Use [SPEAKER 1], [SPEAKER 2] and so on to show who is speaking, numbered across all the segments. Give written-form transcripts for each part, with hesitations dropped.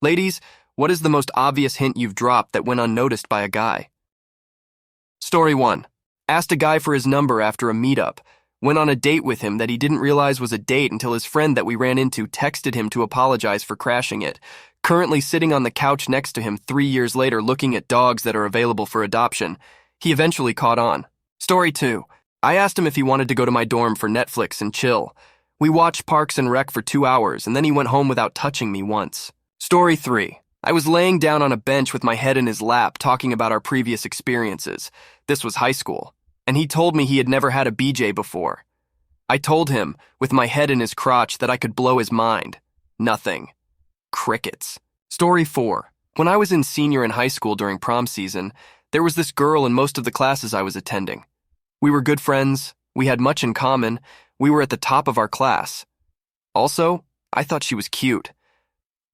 [SPEAKER 1] Ladies, what is the most obvious hint you've dropped that went unnoticed by a guy? Story 1. Asked a guy for his number after a meetup. Went on a date with him that he didn't realize was a date until his friend that we ran into texted him to apologize for crashing it. Currently sitting on the couch next to him 3 years later looking at dogs that are available for adoption. He eventually caught on. Story 2. I asked him if he wanted to go to my dorm for Netflix and chill. We watched Parks and Rec for 2 hours and then he went home without touching me once. Story 3. I was laying down on a bench with my head in his lap talking about our previous experiences. This was high school. And he told me he had never had a BJ before. I told him, with my head in his crotch, that I could blow his mind. Nothing. Crickets. Story 4. When I was in senior in high school during prom season, there was this girl in most of the classes I was attending. We were good friends, we had much in common, we were at the top of our class. Also, I thought she was cute.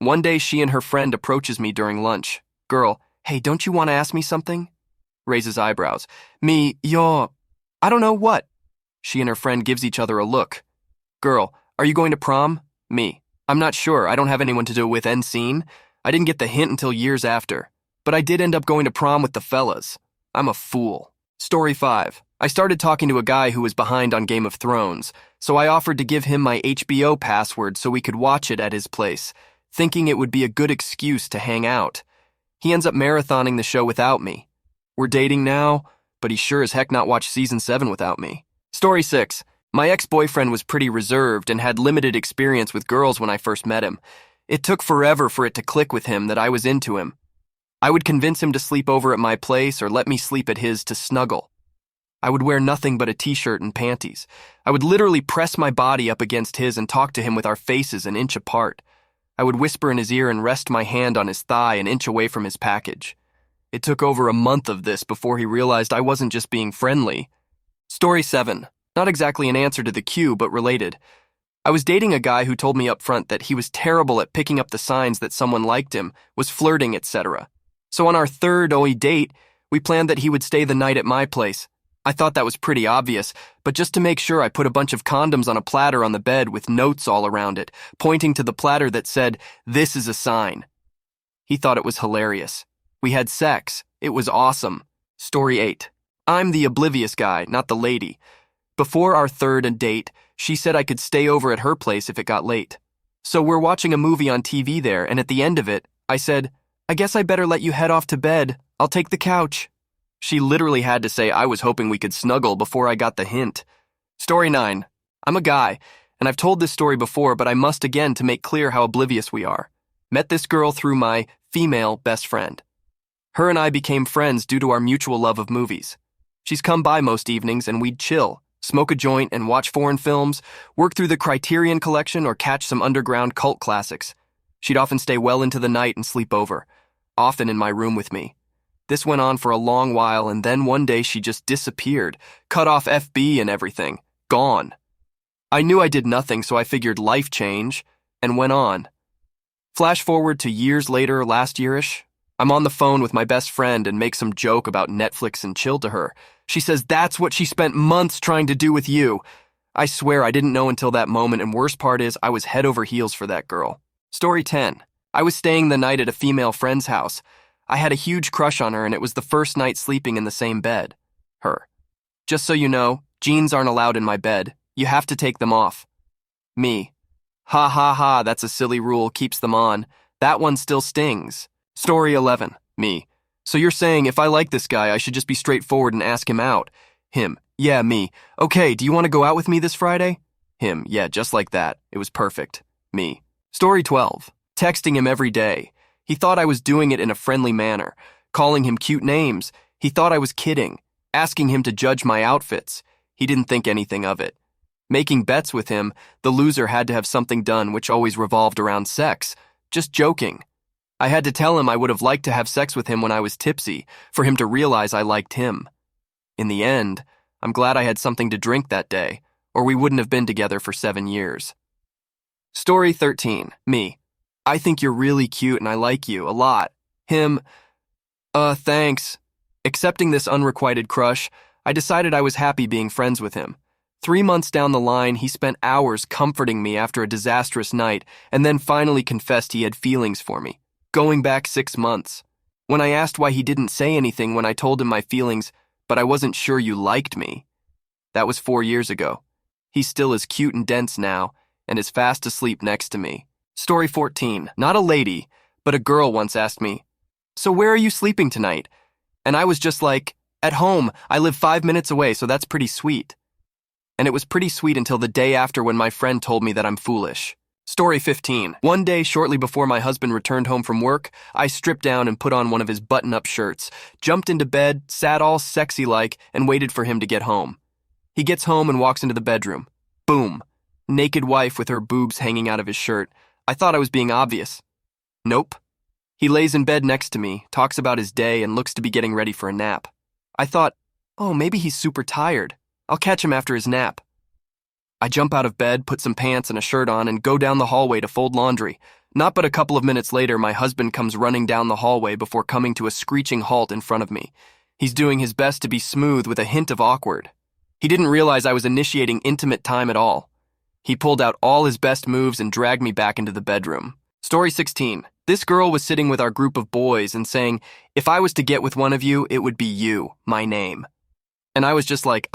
[SPEAKER 1] One day she and her friend approaches me during lunch. Girl, hey, don't you want to ask me something? Raises eyebrows. Me, I don't know what. She and her friend gives each other a look. Girl, are you going to prom? Me, I'm not sure, I don't have anyone to do it with end scene. I didn't get the hint until years after. But I did end up going to prom with the fellas. I'm a fool. Story 5. I started talking to a guy who was behind on Game of Thrones, so I offered to give him my HBO password so we could watch it at his place, thinking it would be a good excuse to hang out. He ends up marathoning the show without me. We're dating now, but he sure as heck not watched season 7 without me. Story 6. My ex-boyfriend was pretty reserved and had limited experience with girls when I first met him. It took forever for it to click with him that I was into him. I would convince him to sleep over at my place or let me sleep at his to snuggle. I would wear nothing but a t-shirt and panties. I would literally press my body up against his and talk to him with our faces an inch apart. I would whisper in his ear and rest my hand on his thigh an inch away from his package. It took over a month of this before he realized I wasn't just being friendly. Story 7. Not exactly an answer to the cue, but related. I was dating a guy who told me up front that he was terrible at picking up the signs that someone liked him, was flirting, etc. So on our third OE date, we planned that he would stay the night at my place. I thought that was pretty obvious, but just to make sure I put a bunch of condoms on a platter on the bed with notes all around it, pointing to the platter that said, "This is a sign." He thought it was hilarious. We had sex. It was awesome. Story 8. I'm the oblivious guy, not the lady. Before our third date, she said I could stay over at her place if it got late. So we're watching a movie on TV there, and at the end of it, I said, "I guess I better let you head off to bed. I'll take the couch." She literally had to say I was hoping we could snuggle before I got the hint. Story 9. I'm a guy, and I've told this story before, but I must again to make clear how oblivious we are. Met this girl through my female best friend. Her and I became friends due to our mutual love of movies. She's come by most evenings and we'd chill, smoke a joint and watch foreign films, work through the Criterion collection or catch some underground cult classics. She'd often stay well into the night and sleep over, often in my room with me. This went on for a long while, and then one day she just disappeared, cut off FB and everything. Gone. I knew I did nothing, so I figured life change, and went on. Flash forward to years later, last yearish. I'm on the phone with my best friend and make some joke about Netflix and chill to her. She says that's what she spent months trying to do with you. I swear I didn't know until that moment, and worst part is I was head over heels for that girl. Story 10. I was staying the night at a female friend's house. I had a huge crush on her, and it was the first night sleeping in the same bed. Her. Just so you know, jeans aren't allowed in my bed. You have to take them off. Me. Ha ha ha, that's a silly rule, keeps them on. That one still stings. Story 11. Me. So you're saying if I like this guy, I should just be straightforward and ask him out. Him. Yeah, me. Okay, do you want to go out with me this Friday? Him. Yeah, just like that. It was perfect. Me. Story 12. Texting him every day. He thought I was doing it in a friendly manner, calling him cute names. He thought I was kidding, asking him to judge my outfits. He didn't think anything of it. Making bets with him, the loser had to have something done which always revolved around sex. Just joking. I had to tell him I would have liked to have sex with him when I was tipsy, for him to realize I liked him. In the end, I'm glad I had something to drink that day, or we wouldn't have been together for 7 years. Story 13. Me. I think you're really cute and I like you a lot. Him. Thanks. Accepting this unrequited crush, I decided I was happy being friends with him. 3 months down the line, he spent hours comforting me after a disastrous night and then finally confessed he had feelings for me. Going back 6 months. When I asked why he didn't say anything when I told him my feelings, but I wasn't sure you liked me. That was 4 years ago. He's still as cute and dense now, and is fast asleep next to me. Story 14. Not a lady, but a girl once asked me, "So where are you sleeping tonight?" And I was just like, "At home. I live 5 minutes away, so that's pretty sweet." And it was pretty sweet until the day after when my friend told me that I'm foolish. Story 15. One day, shortly before my husband returned home from work, I stripped down and put on one of his button-up shirts, jumped into bed, sat all sexy-like, and waited for him to get home. He gets home and walks into the bedroom. Boom. Naked wife with her boobs hanging out of his shirt. I thought I was being obvious. Nope. He lays in bed next to me, talks about his day, and looks to be getting ready for a nap. I thought, oh, maybe he's super tired. I'll catch him after his nap. I jump out of bed, put some pants and a shirt on, and go down the hallway to fold laundry. Not but a couple of minutes later, my husband comes running down the hallway before coming to a screeching halt in front of me. He's doing his best to be smooth with a hint of awkward. He didn't realize I was initiating intimate time at all. He pulled out all his best moves and dragged me back into the bedroom. Story 16. This girl was sitting with our group of boys and saying, "If I was to get with one of you, it would be you, my name." And I was just like,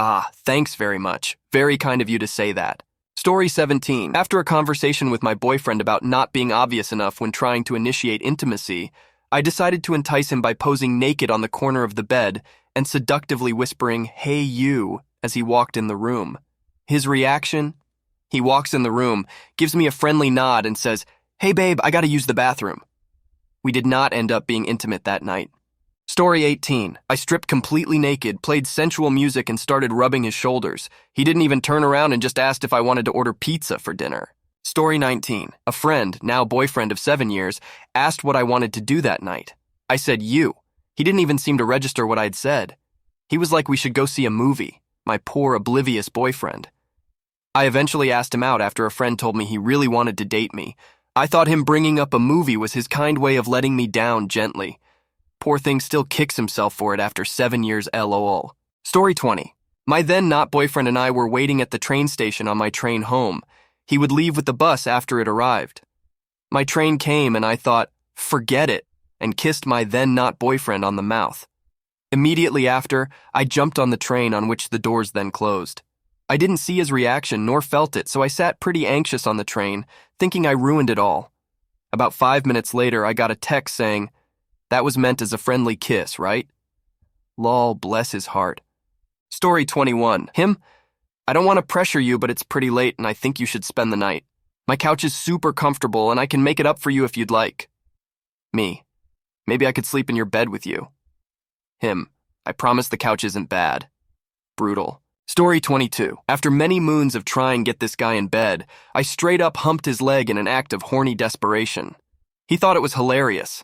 [SPEAKER 1] thanks very much. Very kind of you to say that. Story 17. After a conversation with my boyfriend about not being obvious enough when trying to initiate intimacy, I decided to entice him by posing naked on the corner of the bed and seductively whispering, "Hey you," as he walked in the room. His reaction? He walks in the room, gives me a friendly nod and says, "Hey babe, I gotta use the bathroom." We did not end up being intimate that night. Story 18. I stripped completely naked, played sensual music, and started rubbing his shoulders. He didn't even turn around and just asked if I wanted to order pizza for dinner. Story 19. A friend, now boyfriend of 7 years, asked what I wanted to do that night. I said, "You." He didn't even seem to register what I'd said. He was like we should go see a movie. My poor, oblivious boyfriend. I eventually asked him out after a friend told me he really wanted to date me. I thought him bringing up a movie was his kind way of letting me down gently. Poor thing still kicks himself for it after 7 years LOL. Story 20. My then not boyfriend and I were waiting at the train station on my train home. He would leave with the bus after it arrived. My train came and I thought, forget it, and kissed my then not boyfriend on the mouth. Immediately after, I jumped on the train on which the doors then closed. I didn't see his reaction nor felt it, so I sat pretty anxious on the train, thinking I ruined it all. About 5 minutes later, I got a text saying, "That was meant as a friendly kiss, right?" Lol, bless his heart. Story 21. Him? I don't want to pressure you, but it's pretty late and I think you should spend the night. My couch is super comfortable and I can make it up for you if you'd like. Me. Maybe I could sleep in your bed with you. Him. I promise the couch isn't bad. Brutal. Story 22. After many moons of trying to get this guy in bed, I straight up humped his leg in an act of horny desperation. He thought it was hilarious.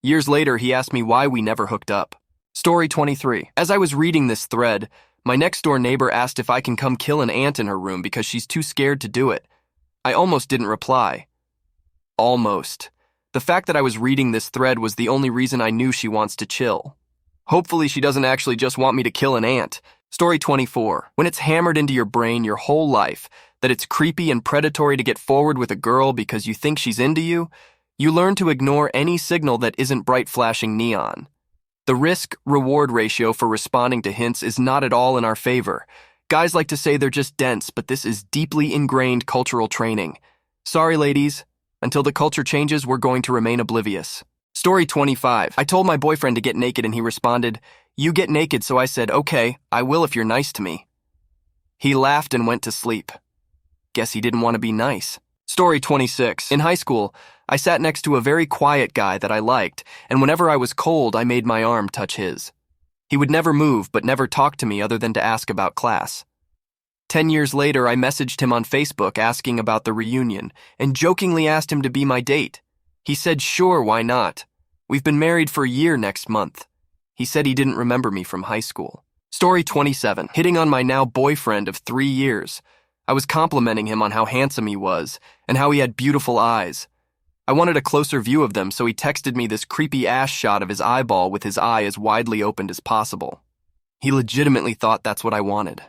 [SPEAKER 1] Years later, he asked me why we never hooked up. Story 23. As I was reading this thread, my next-door neighbor asked if I can come kill an ant in her room because she's too scared to do it. I almost didn't reply. Almost. The fact that I was reading this thread was the only reason I knew she wants to chill. Hopefully she doesn't actually just want me to kill an ant. Story 24. When it's hammered into your brain your whole life that it's creepy and predatory to get forward with a girl because you think she's into you, you learn to ignore any signal that isn't bright flashing neon. The risk-reward ratio for responding to hints is not at all in our favor. Guys like to say they're just dense, but this is deeply ingrained cultural training. Sorry, ladies. Until the culture changes, we're going to remain oblivious. Story 25. I told my boyfriend to get naked and he responded, "You get naked," so I said, "Okay, I will if you're nice to me." He laughed and went to sleep. Guess he didn't want to be nice. Story 26. In high school, I sat next to a very quiet guy that I liked, and whenever I was cold, I made my arm touch his. He would never move but never talk to me other than to ask about class. 10 years later, I messaged him on Facebook asking about the reunion and jokingly asked him to be my date. He said, sure, why not? We've been married for a year next month. He said he didn't remember me from high school. Story 27. Hitting on my now boyfriend of 3 years. I was complimenting him on how handsome he was and how he had beautiful eyes. I wanted a closer view of them, so he texted me this creepy ass shot of his eyeball with his eye as widely opened as possible. He legitimately thought that's what I wanted.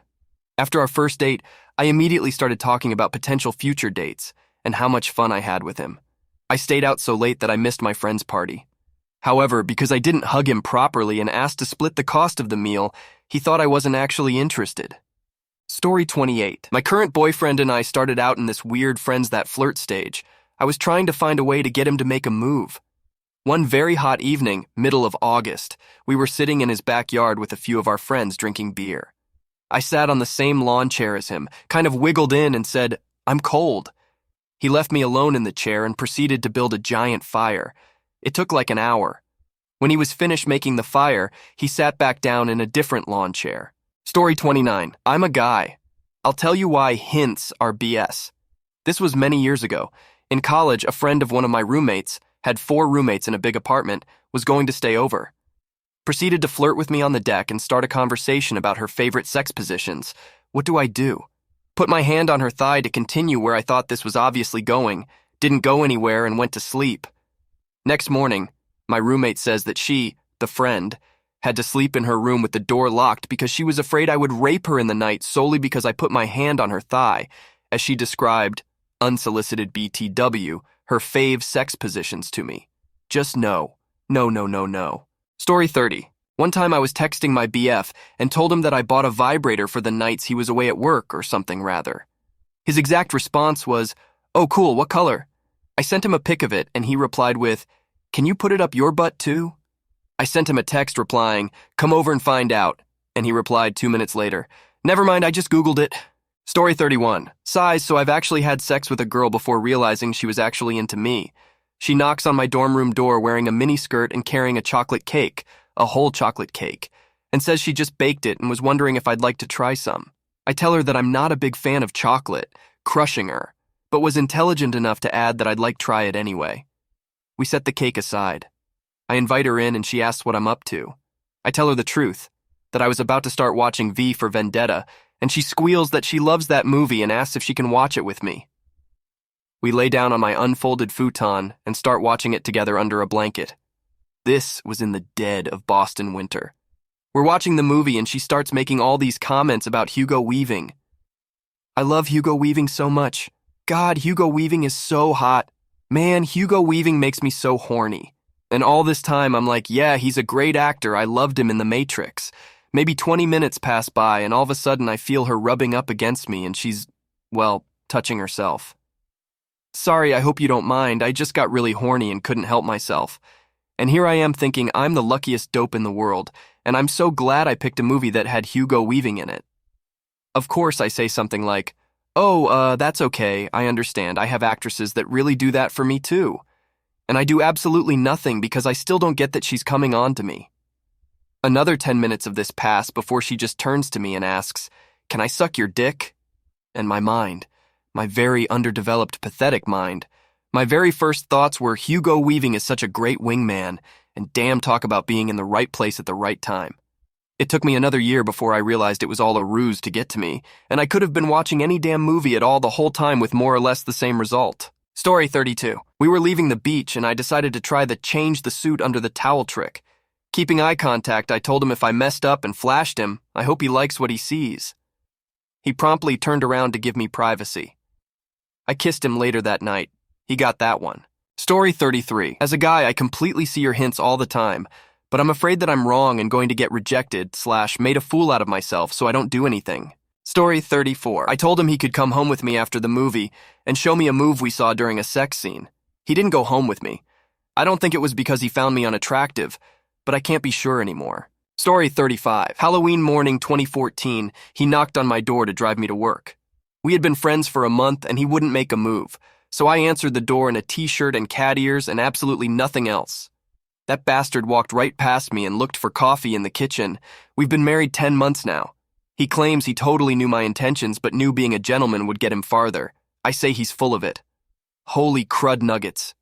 [SPEAKER 1] After our first date, I immediately started talking about potential future dates and how much fun I had with him. I stayed out so late that I missed my friend's party. However, because I didn't hug him properly and asked to split the cost of the meal, he thought I wasn't actually interested. Story 28. My current boyfriend and I started out in this weird friends that flirt stage. I was trying to find a way to get him to make a move. One very hot evening, middle of August, we were sitting in his backyard with a few of our friends drinking beer. I sat on the same lawn chair as him, kind of wiggled in and said, "I'm cold." He left me alone in the chair and proceeded to build a giant fire. It took like an hour. When he was finished making the fire, he sat back down in a different lawn chair. Story 29. I'm a guy. I'll tell you why hints are BS. This was many years ago. In college, a friend of one of my roommates, had 4 roommates in a big apartment, was going to stay over. Proceeded to flirt with me on the deck and start a conversation about her favorite sex positions. What do I do? Put my hand on her thigh to continue where I thought this was obviously going, didn't go anywhere and went to sleep. Next morning, my roommate says that she, the friend, had to sleep in her room with the door locked because she was afraid I would rape her in the night solely because I put my hand on her thigh, as she described, unsolicited BTW, her fave sex positions to me. Just no. No, no, no, no. Story 30. One time I was texting my BF and told him that I bought a vibrator for the nights he was away at work or something rather. His exact response was, "Oh cool, what color?" I sent him a pic of it and he replied with, "Can you put it up your butt too?" I sent him a text replying, "Come over and find out." And he replied 2 minutes later, "Never mind, I just Googled it." Story 31. Size, so I've actually had sex with a girl before realizing she was actually into me. She knocks on my dorm room door wearing a mini skirt and carrying a chocolate cake, a whole chocolate cake, and says she just baked it and was wondering if I'd like to try some. I tell her that I'm not a big fan of chocolate, crushing her, but was intelligent enough to add that I'd like to try it anyway. We set the cake aside. I invite her in and she asks what I'm up to. I tell her the truth, that I was about to start watching V for Vendetta, and she squeals that she loves that movie and asks if she can watch it with me. We lay down on my unfolded futon and start watching it together under a blanket. This was in the dead of Boston winter. We're watching the movie and she starts making all these comments about Hugo Weaving. I love Hugo Weaving so much. God, Hugo Weaving is so hot. Man, Hugo Weaving makes me so horny. And all this time, I'm like, yeah, he's a great actor. I loved him in The Matrix. Maybe 20 minutes pass by, and all of a sudden I feel her rubbing up against me, and she's, well, touching herself. Sorry, I hope you don't mind. I just got really horny and couldn't help myself. And here I am thinking I'm the luckiest dope in the world, and I'm so glad I picked a movie that had Hugo Weaving in it. Of course, I say something like, "Oh, that's okay. I understand. I have actresses that really do that for me, too." And I do absolutely nothing because I still don't get that she's coming on to me. Another 10 minutes of this pass before she just turns to me and asks, "Can I suck your dick?" And my mind, my very underdeveloped, pathetic mind, my very first thoughts were Hugo Weaving is such a great wingman, and damn talk about being in the right place at the right time. It took me another year before I realized it was all a ruse to get to me, and I could have been watching any damn movie at all the whole time with more or less the same result. Story 32. We were leaving the beach and I decided to try the change the suit under the towel trick. Keeping eye contact, I told him if I messed up and flashed him, I hope he likes what he sees. He promptly turned around to give me privacy. I kissed him later that night. He got that one. Story 33. As a guy, I completely see your hints all the time, but I'm afraid that I'm wrong and going to get rejected / made a fool out of myself, so I don't do anything. Story 34. I told him he could come home with me after the movie and show me a move we saw during a sex scene. He didn't go home with me. I don't think it was because he found me unattractive, but I can't be sure anymore. Story 35. Halloween morning 2014, he knocked on my door to drive me to work. We had been friends for a month and he wouldn't make a move, so I answered the door in a t-shirt and cat ears and absolutely nothing else. That bastard walked right past me and looked for coffee in the kitchen. We've been married 10 months now. He claims he totally knew my intentions but knew being a gentleman would get him farther. I say he's full of it. Holy crud nuggets.